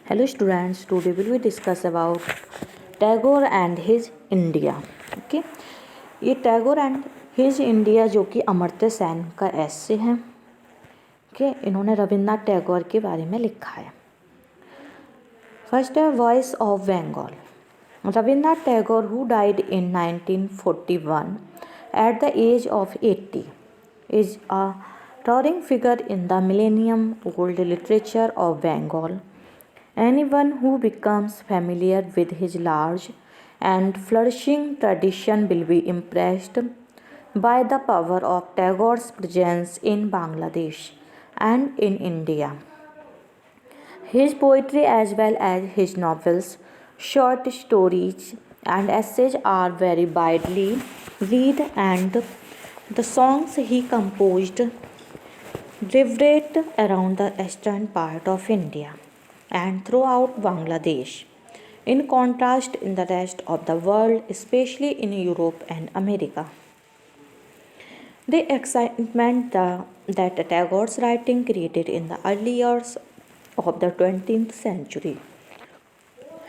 Hello students, today we will discuss about Tagore and his India. Okay, ये Tagore and his India जो कि अमर्त्य सेन का ऐसे है। ओके, इन्होंने रविन्द्रनाथ टैगोर के बारे में लिखा है। फर्स्ट है voice of Bengal. Rabindranath Tagore who died in 1941 at the age of 80 is a towering figure in the millennium old literature of Bengal. Anyone who becomes familiar with his large and flourishing tradition will be impressed by the power of Tagore's presence in Bangladesh and in India. His poetry, as well as his novels, short stories, and essays, are very widely read, and the songs he composed reverberate around the eastern part of India and throughout Bangladesh. In contrast, in the rest of the world, especially in Europe and America, the excitement that Tagore's writing created in the early years of the 20th century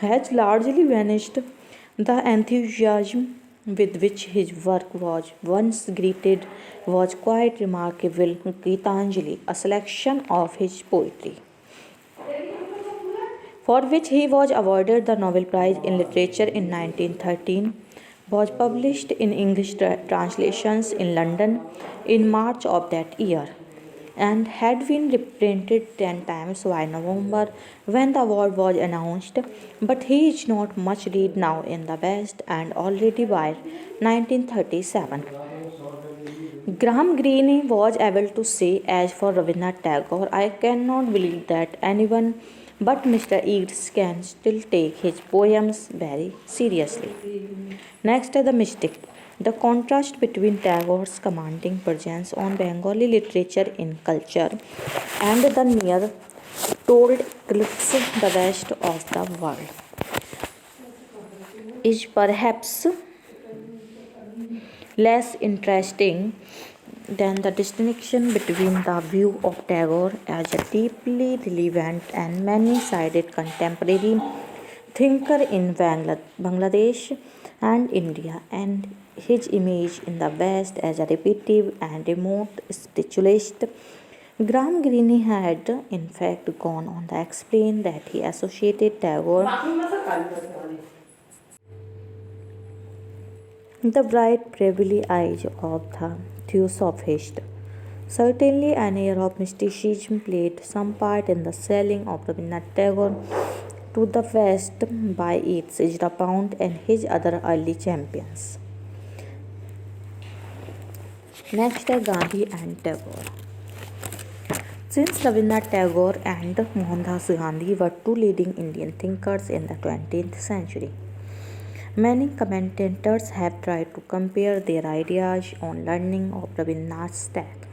has largely vanished. The enthusiasm with which his work was once greeted was quite remarkable. Gitanjali, a selection of his poetry, for which he was awarded the Nobel Prize in Literature in 1913, was published in English translations in London in March of that year and had been reprinted 10 times by November when the award was announced, but he is not much read now in the West and already by 1937. Graham Greene was able to say, as for Rabindranath Tagore, I cannot believe that anyone but Mr. Yeats can still take his poems very seriously. Next is the mystic. The contrast between Tagore's commanding presence on Bengali literature in culture and the near told eclipse the rest of the world is perhaps less interesting than the distinction between the view of Tagore as a deeply relevant and many-sided contemporary thinker in Bangladesh and India, and his image in the West as a repetitive and remote spiritualist. Graham Greene had, in fact, gone on to explain that he associated Tagore the bright, pearly eyes of the theosophist. Certainly, an air of mysticism played some part in the selling of Rabindranath Tagore to the West by its Ezra Pound and his other early champions. Next are Gandhi and Tagore. Since Rabindranath Tagore and Mohandas Gandhi were two leading Indian thinkers in the 20th century, many commentators have tried to compare their ideas on learning of Rabindranath's death.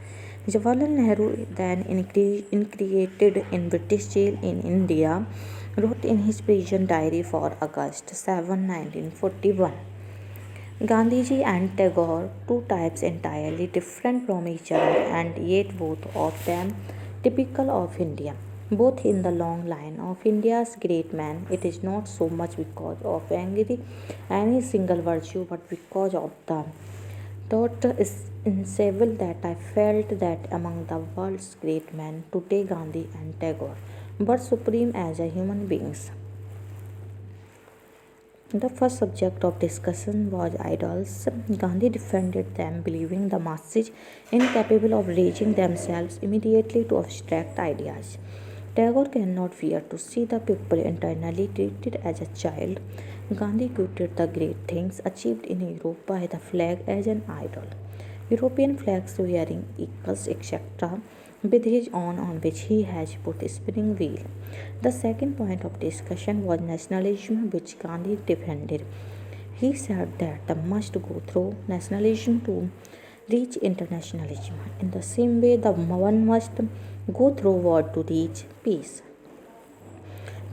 Jawaharlal Nehru, then incarcerated in British jail in India, wrote in his prison diary for August 7, 1941. Gandhiji and Tagore, two types entirely different from each other, and yet both of them typical of India. Both in the long line of India's great men, it is not so much because of any single virtue, but because of the thought is inseparable that I felt that among the world's great men today, Gandhi and Tagore were supreme as a human beings. The first subject of discussion was idols. Gandhi defended them, believing the masses incapable of raising themselves immediately to abstract ideas. Tagore cannot bear to see the people internally treated as a child. Gandhi quoted the great things achieved in Europe by the flag as an idol. European flags wearing eagles, etc., with his own on which he has put a spinning wheel. The second point of discussion was nationalism, which Gandhi defended. He said that the must go through nationalism to reach internationalism. In the same way, the one must go through war to reach peace.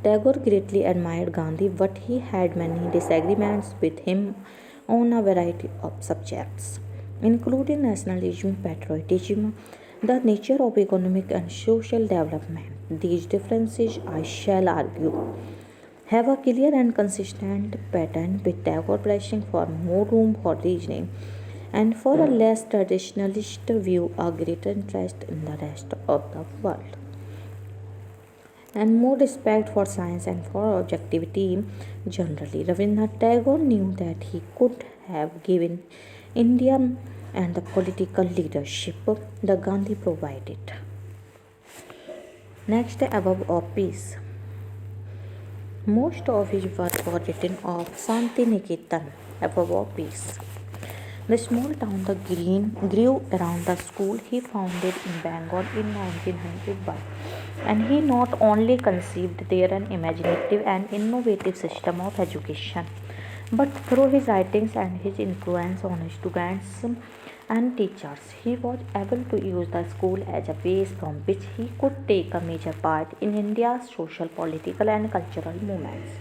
Tagore greatly admired Gandhi, but he had many disagreements with him on a variety of subjects, including nationalism, patriotism, the nature of economic and social development, These differences, I shall argue, have a clear and consistent pattern, with Tagore pressing for more room for reasoning and for a less traditionalist view, a greater interest in the rest of the world and more respect for science and for objectivity generally. Rabindranath Tagore knew that he could have given India and the political leadership the Gandhi provided. Next, above of peace. Most of his work was written of Santi Niketan, above all peace. The small town the green grew around the school he founded in Bengal in 1901, and he not only conceived there an imaginative and innovative system of education, but through his writings and his influence on students and teachers, he was able to use the school as a base from which he could take a major part in India's social, political, and cultural movements.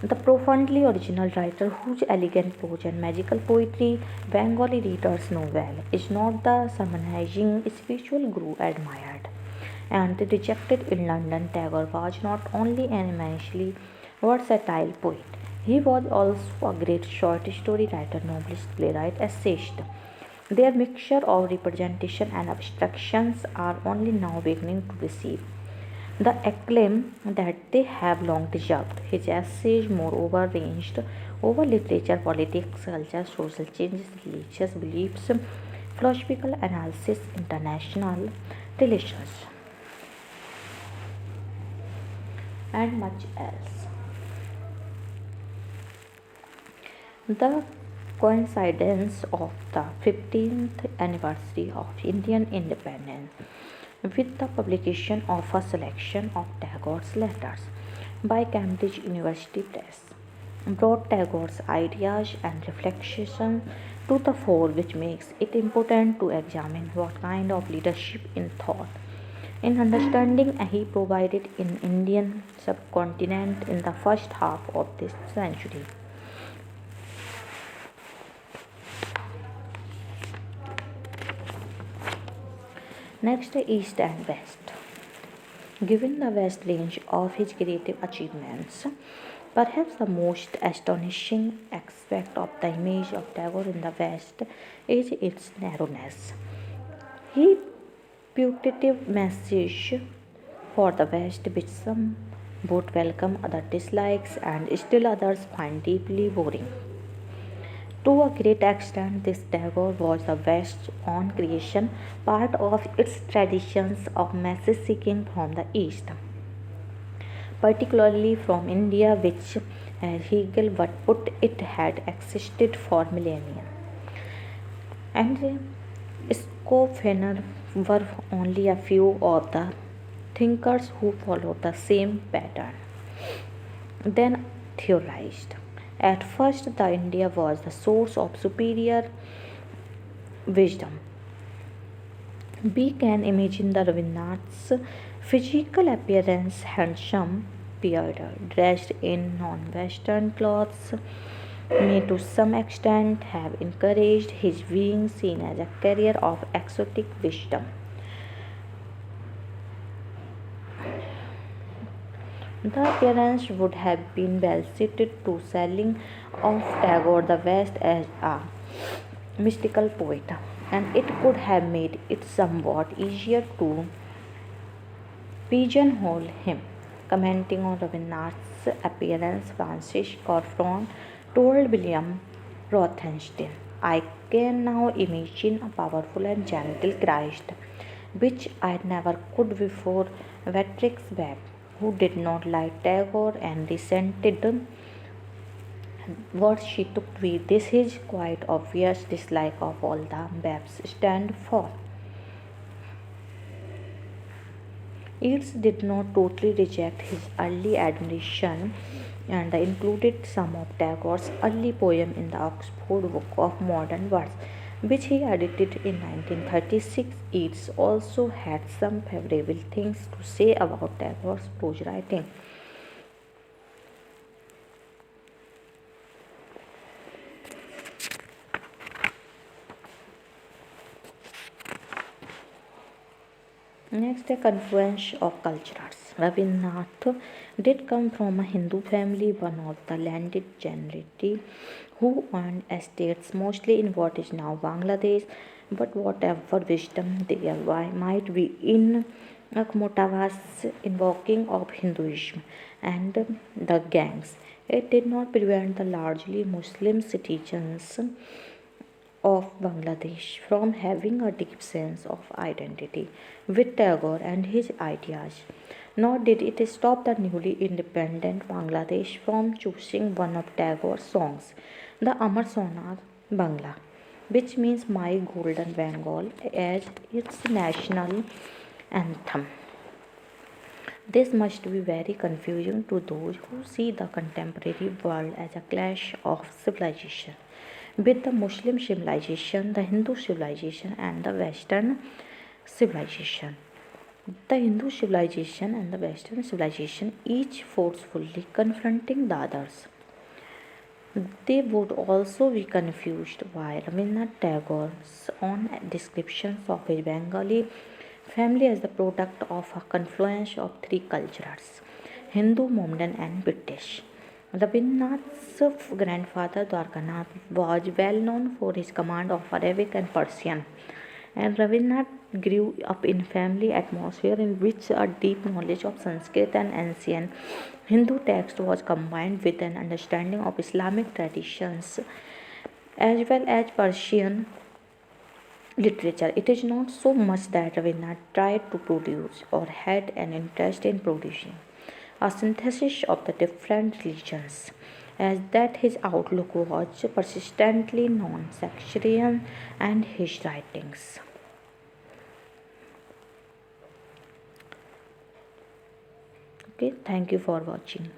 The profoundly original writer, whose elegant prose and magical poetry Bengali readers know well, is not the sermonizing spiritual guru admired and rejected in London. Tagore was not only an immensely versatile poet, he was also a great short story writer, novelist, playwright, essayist. Their mixture of representation and abstractions are only now beginning to receive the acclaim that they have long deserved. His essays, moreover, ranged over literature, politics, culture, social changes, religious beliefs, philosophical analysis, international relations, and much else. The coincidence of the 15th anniversary of Indian independence with the publication of a selection of Tagore's letters by Cambridge University Press brought Tagore's ideas and reflections to the fore, which makes it important to examine what kind of leadership in thought in understanding he provided in Indian subcontinent in the first half of this century. Next, East and West. Given the vast range of his creative achievements, perhaps the most astonishing aspect of the image of Tagore in the West is its narrowness. He putative message for the West, which some would welcome, others dislikes, and still others find deeply boring. To a great extent, this Tagore was the West's own creation, part of its traditions of message seeking from the East, particularly from India, which, as Hegel would put it, had existed for millennia. And Schopenhauer were only a few of the thinkers who followed the same pattern, then theorized. At first, the India was the source of superior wisdom. We can imagine the Rabindranath's physical appearance, handsome, beard, dressed in non-Western clothes, may to some extent have encouraged his being seen as a carrier of exotic wisdom. The appearance would have been well suited to selling of Tagore the West as a mystical poet, and it could have made it somewhat easier to pigeonhole him. Commenting on Rabindranath's appearance, Francis Corfron told William Rothenstein, "I can now imagine a powerful and gentle Christ, which I never could before Beatrix Webb, who did not like Tagore and resented what she took to be this his quite obvious dislike of all the Webbs stand for." Yeats did not totally reject his early admiration and included some of Tagore's early poems in the Oxford Book of Modern Words, which he edited in 1936. Yeats also had some favorable things to say about Tagore's prose writing. Next, the confluence of cultures. Rabindranath did come from a Hindu family, one of the landed gentry who owned estates mostly in what is now Bangladesh. But whatever wisdom there might be in Akmotava's invoking of Hinduism and the gangs, it did not prevent the largely Muslim citizens of Bangladesh from having a deep sense of identity with Tagore and his ideas. Nor did it stop the newly independent Bangladesh from choosing one of Tagore's songs, the Amar Sonar Bangla, which means My Golden Bengal, as its national anthem. This must be very confusing to those who see the contemporary world as a clash of civilization, with the Muslim civilization, the Hindu civilization, and the Western civilization. The Hindu civilization and the Western civilization each forcefully confronting the others. They would also be confused by Rabindranath Tagore's own descriptions of his Bengali family as the product of a confluence of three cultures, Hindu, Mohammedan, and British. Rabindranath's grandfather Dwarkanath was well known for his command of Arabic and Persian, and Rabindranath grew up in family atmosphere in which a deep knowledge of Sanskrit and ancient Hindu text was combined with an understanding of Islamic traditions as well as Persian literature. It is not so much that Rabindranath tried to produce or had an interest in producing a synthesis of the different religions, as that his outlook was persistently non sectarian and his writings. Okay, thank you for watching.